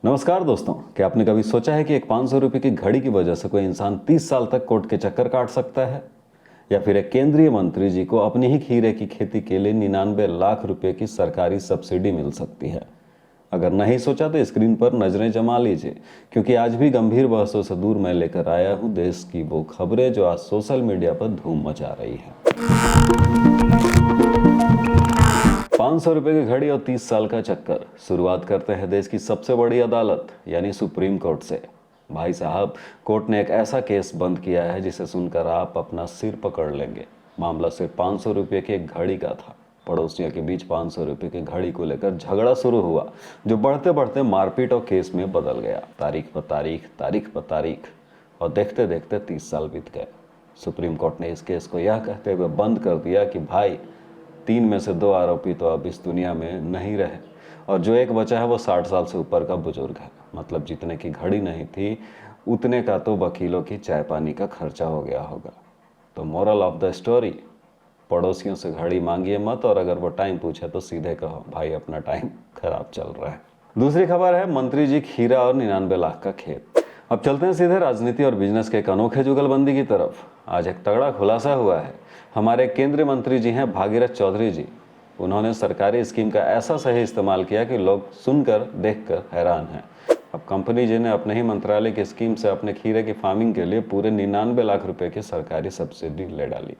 नमस्कार दोस्तों, क्या आपने कभी सोचा है कि एक 500 रुपये की घड़ी की वजह से कोई इंसान 30 साल तक कोर्ट के चक्कर काट सकता है? या फिर एक केंद्रीय मंत्री जी को अपनी ही खीरे की खेती के लिए 99 लाख रुपए की सरकारी सब्सिडी मिल सकती है? अगर नहीं सोचा तो स्क्रीन पर नजरें जमा लीजिए, क्योंकि आज भी गंभीर बहसों से दूर मैं लेकर आया हूं देश की वो खबरें जो आज सोशल मीडिया पर धूम मचा रही है। 500 रुपए की घड़ी और 30 साल का चक्कर। शुरुआत करते हैं देश की सबसे बड़ी अदालत यानी सुप्रीम कोर्ट से। भाई साहब, कोर्ट ने एक ऐसा केस बंद किया है जिसे सुनकर आप अपना सिर पकड़ लेंगे। मामला सिर्फ 500 रुपये की एक घड़ी का था। पड़ोसियों के बीच 500 रुपये की घड़ी को लेकर झगड़ा शुरू हुआ, जो बढ़ते बढ़ते मारपीट और केस में बदल गया। तारीख पर तारीख, तारीख पर तारीख, और देखते देखते 30 साल बीत गए। सुप्रीम कोर्ट ने इस केस को यह कहते हुए बंद कर दिया कि भाई, 3 में से 2 आरोपी तो अब इस दुनिया में नहीं रहे, और जो एक बचा है वो 60 साल से ऊपर का बुजुर्ग है। मतलब जितने की घड़ी नहीं थी उतने का तो वकीलों की चाय पानी का खर्चा हो गया होगा। तो मोरल ऑफ द स्टोरी, पड़ोसियों से घड़ी मांगिए मत, और अगर वो टाइम पूछे तो सीधे कहो भाई अपना टाइम खराब चल रहा है। दूसरी खबर है मंत्री जी खीरा और 99 लाख का खेत। अब चलते हैं सीधे राजनीति और बिजनेस के एक अनोखे जुगलबंदी की तरफ। आज एक तगड़ा खुलासा हुआ है। हमारे केंद्रीय मंत्री जी हैं भागीरथ चौधरी जी। उन्होंने सरकारी स्कीम का ऐसा सही इस्तेमाल किया कि लोग सुनकर देखकर हैरान हैं। अब कंपनी जी ने अपने ही मंत्रालय की स्कीम से अपने खीरे की फार्मिंग के लिए पूरे 99 लाख रुपए की सरकारी सब्सिडी ले डाली।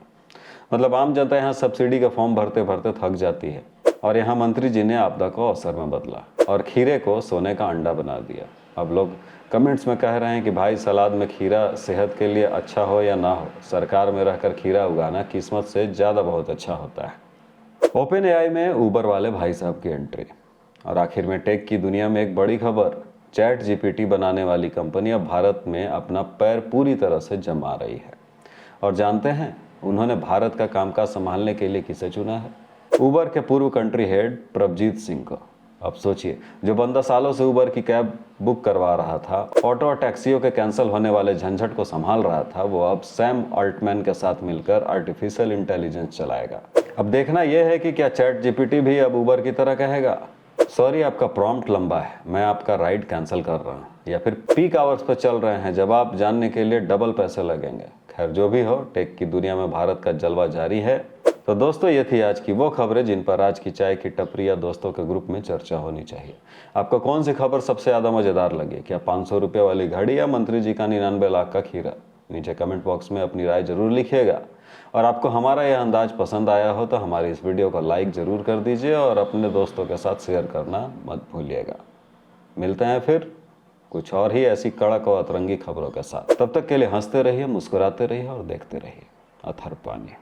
मतलब आम जनता यहाँ सब्सिडी का फॉर्म भरते भरते थक जाती है, और यहाँ मंत्री जी ने आपदा को अवसर में बदला और खीरे को सोने का अंडा बना दिया। अब लोग कमेंट्स में कह रहे हैं कि भाई, सलाद में खीरा सेहत के लिए अच्छा हो या ना हो, सरकार में रहकर खीरा उगाना किस्मत से ज़्यादा बहुत अच्छा होता है। ओपन एआई में उबर वाले भाई साहब की एंट्री। और आखिर में टेक की दुनिया में एक बड़ी खबर, चैट जीपीटी बनाने वाली कंपनी अब भारत में अपना पैर पूरी तरह से जमा रही है। और जानते हैं उन्होंने भारत का कामकाज संभालने के लिए किसे चुना है? उबर के पूर्व कंट्री हेड प्रभजीत सिंह को। अब सोचिए, जो बंदा सालों से उबर की कैब बुक करवा रहा था, ऑटो और टैक्सियों के कैंसिल होने वाले झंझट को संभाल रहा था, वो अब सैम अल्टमैन के साथ मिलकर आर्टिफिशियल इंटेलिजेंस चलाएगा। अब देखना यह है कि क्या चैट जीपीटी भी अब उबर की तरह कहेगा, सॉरी आपका प्रॉम्प्ट लंबा है, मैं आपका राइड कैंसिल कर रहा हूँ, या फिर पीक आवर्स पर चल रहे हैं जब आप जानने के लिए डबल पैसे लगेंगे। खैर जो भी हो, टेक की दुनिया में भारत का जलवा जारी है। तो दोस्तों, ये थी आज की वो खबरें जिन पर आज की चाय की टपरी या दोस्तों के ग्रुप में चर्चा होनी चाहिए। आपको कौन सी खबर सबसे ज़्यादा मज़ेदार लगी? क्या 500 रुपये वाली घड़ी या मंत्री जी का 99 लाख का खीरा? नीचे कमेंट बॉक्स में अपनी राय जरूर लिखिएगा। और आपको हमारा यह अंदाज पसंद आया हो तो हमारी इस वीडियो को लाइक ज़रूर कर दीजिए और अपने दोस्तों के साथ शेयर करना मत भूलिएगा। मिलते हैं फिर कुछ और ही ऐसी कड़क और अतरंगी खबरों के साथ। तब तक के लिए हंसते रहिए, मुस्कुराते रहिए और देखते रहिए अथर पानी।